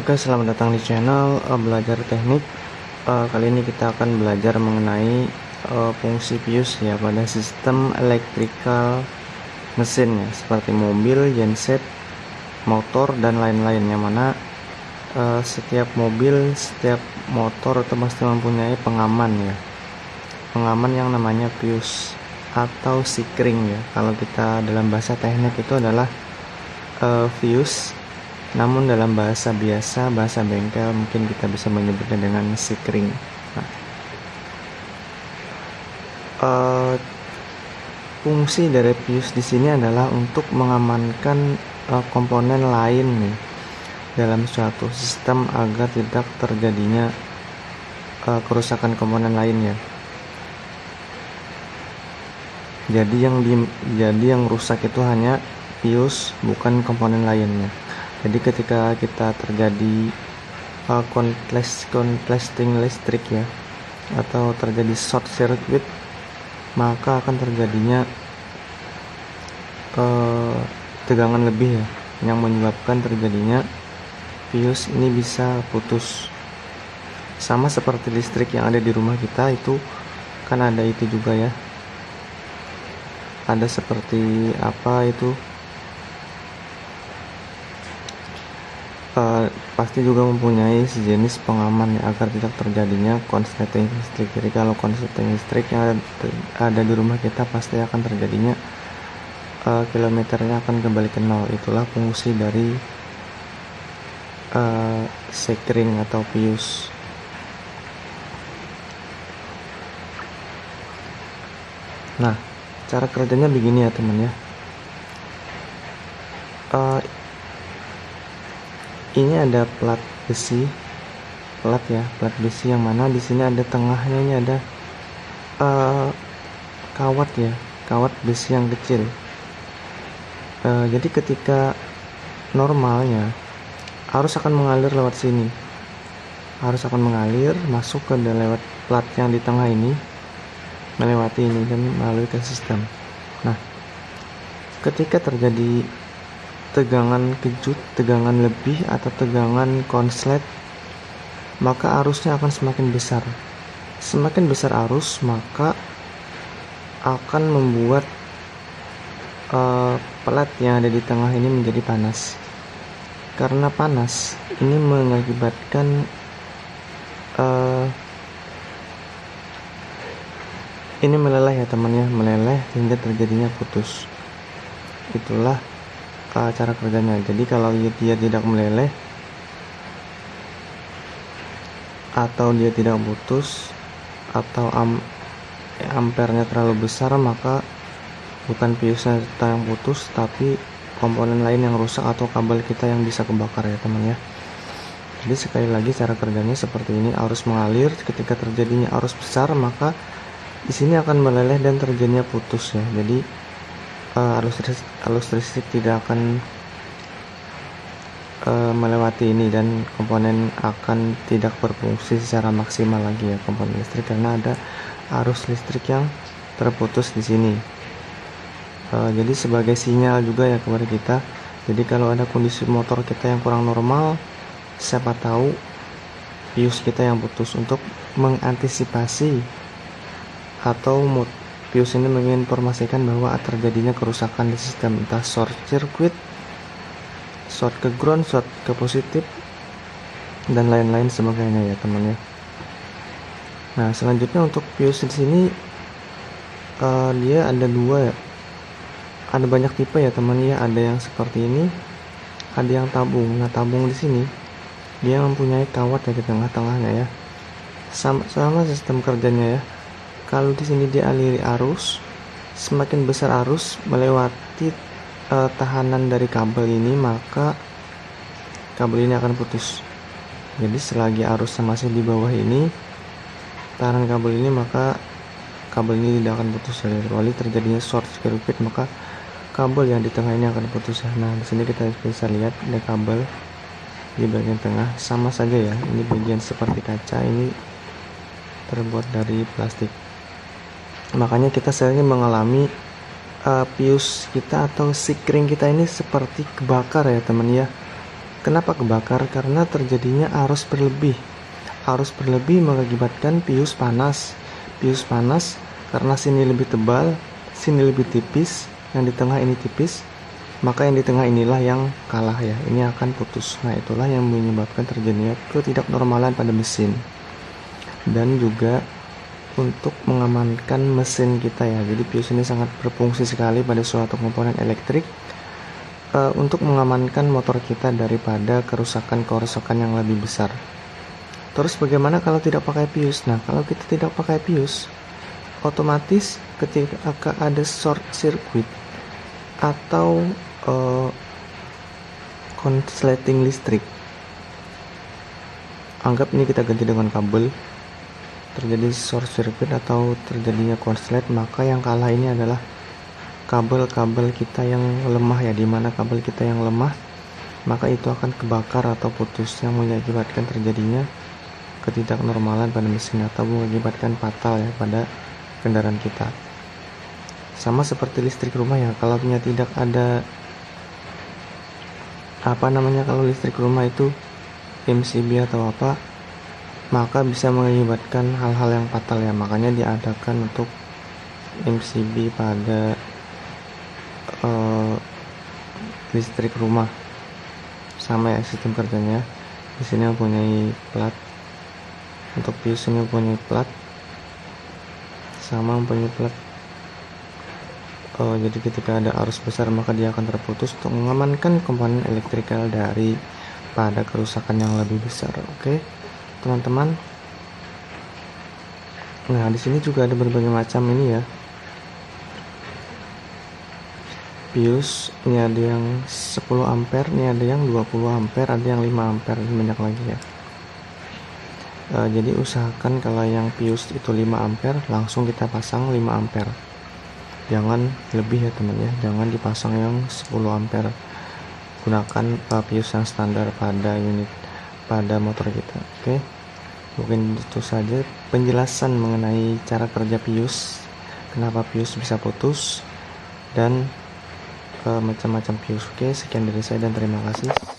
Oke, selamat datang di channel belajar teknik. Kali ini kita akan belajar mengenai fungsi fuse ya pada sistem electrical mesin ya, seperti mobil, genset, motor dan lain-lain. Yang mana setiap mobil, setiap motor itu pasti mempunyai pengaman ya, pengaman yang namanya fuse atau sikring ya. Kalau kita dalam bahasa teknik itu adalah fuse. Namun dalam bahasa biasa, bahasa bengkel, mungkin kita bisa menyebutnya dengan sikring. Nah, fungsi dari fuse di sini adalah untuk mengamankan komponen lain nih dalam suatu sistem agar tidak terjadinya kerusakan komponen lainnya. Jadi yang rusak itu hanya fuse, bukan komponen lainnya. Jadi ketika kita terjadi kontesting listrik ya, atau terjadi short circuit, maka akan terjadinya tegangan lebih ya, yang menyebabkan terjadinya fuse ini bisa putus. Sama seperti listrik yang ada di rumah kita itu kan ada itu juga ya, ada seperti apa itu, pasti juga mempunyai sejenis pengaman ya, agar tidak terjadinya konsleting listrik. Jadi kalau konsleting listrik yang ada di rumah kita pasti akan terjadinya kilometernya akan kembali ke nol. Itulah fungsi dari sikring atau fuse. Nah, cara kerjanya begini ya teman ya. Ini ada plat besi, plat besi yang mana di sini ada tengahnya, ini ada kawat ya, kawat besi yang kecil. Jadi ketika normalnya arus akan mengalir lewat sini, arus akan mengalir masuk ke lewat plat yang di tengah ini, melewati ini dan melalui ke sistem. Nah, ketika terjadi tegangan kejut, tegangan lebih atau tegangan konslet, maka arusnya akan semakin besar. Semakin besar arus, maka akan membuat plat yang ada di tengah ini menjadi panas. Karena panas, ini mengakibatkan ini meleleh ya teman ya, meleleh hingga terjadinya putus. Itulah cara kerjanya. Jadi kalau dia tidak meleleh atau dia tidak putus atau ampernya terlalu besar, maka bukan fuse-nya yang putus, tapi komponen lain yang rusak atau kabel kita yang bisa kebakar ya teman ya. Jadi sekali lagi cara kerjanya seperti ini, arus mengalir. Ketika terjadinya arus besar, maka di sini akan meleleh dan terjadinya putus ya. Jadi arus listrik tidak akan melewati ini dan komponen akan tidak berfungsi secara maksimal lagi ya, komponen listrik, karena ada arus listrik yang terputus di sini. Jadi sebagai sinyal juga ya kepada kita. Jadi kalau ada kondisi motor kita yang kurang normal, siapa tahu fuse kita yang putus. Untuk mengantisipasi atau fuse ini menginformasikan bahwa terjadinya kerusakan di sistem, entah short circuit, short ke ground, short ke positif, dan lain-lain sebagainya ya teman ya. Nah, selanjutnya untuk fuse di sini dia ada dua ya, ada banyak tipe ya teman ya. Ada yang seperti ini, ada yang tabung. Nah, tabung di sini dia mempunyai kawat ya di tengah-tengahnya ya. Sama sistem kerjanya ya. Kalau di sini dialiri arus, semakin besar arus melewati tahanan dari kabel ini, maka kabel ini akan putus. Jadi selagi arusnya masih di bawah ini, tahanan kabel ini, maka kabel ini tidak akan putus ya. Kecuali terjadinya short circuit, maka kabel yang di tengah ini akan putus ya. Nah, di sini kita bisa lihat ada kabel di bagian tengah, sama saja ya. Ini bagian seperti kaca, ini terbuat dari plastik. Makanya kita sering mengalami fuse kita atau sikring kita ini seperti kebakar ya teman ya. Kenapa kebakar? Karena terjadinya arus berlebih. Arus berlebih mengakibatkan pius panas. Pius panas karena sini lebih tebal, sini lebih tipis, yang di tengah ini tipis, maka yang di tengah inilah yang kalah ya. Ini akan putus. Nah, itulah yang menyebabkan terjadinya ketidaknormalan pada mesin. Dan juga untuk mengamankan mesin kita ya. Jadi pius ini sangat berfungsi sekali pada suatu komponen elektrik untuk mengamankan motor kita daripada kerusakan yang lebih besar. Terus bagaimana kalau tidak pakai pius? Nah, kalau kita tidak pakai pius, otomatis ketika ada short circuit atau konsleting listrik, anggap ini kita ganti dengan kabel, terjadi short circuit atau terjadinya konslet, maka yang kalah ini adalah kabel-kabel kita yang lemah ya. Dimana kabel kita yang lemah, maka itu akan kebakar atau putus, yang mengakibatkan terjadinya ketidaknormalan pada mesin atau mengakibatkan fatal ya pada kendaraan kita. Sama seperti listrik rumah ya, kalau tidak ada kalau listrik rumah itu MCB atau apa, maka bisa mengakibatkan hal-hal yang fatal ya. Makanya diadakan untuk MCB pada listrik rumah. Sama ya sistem kerjanya. Di sini mempunyai plat, untuk pius ini mempunyai plat, sama mempunyai plat. Jadi ketika ada arus besar maka dia akan terputus untuk mengamankan komponen elektrikal dari pada kerusakan yang lebih besar. Oke, teman-teman. Nah, di sini juga ada berbagai macam ini ya. Pius, ini ada yang 10 ampere, ini ada yang 20 ampere, ada yang 5 ampere, banyak lagi ya. Jadi usahakan kalau yang pius itu 5 ampere, langsung kita pasang 5 ampere. Jangan lebih ya teman ya, jangan dipasang yang 10 ampere. Gunakan pius yang standar pada motor kita. Oke. Mungkin itu saja penjelasan mengenai cara kerja pius, kenapa pius bisa putus, dan macam-macam pius. Oke, sekian dari saya dan terima kasih.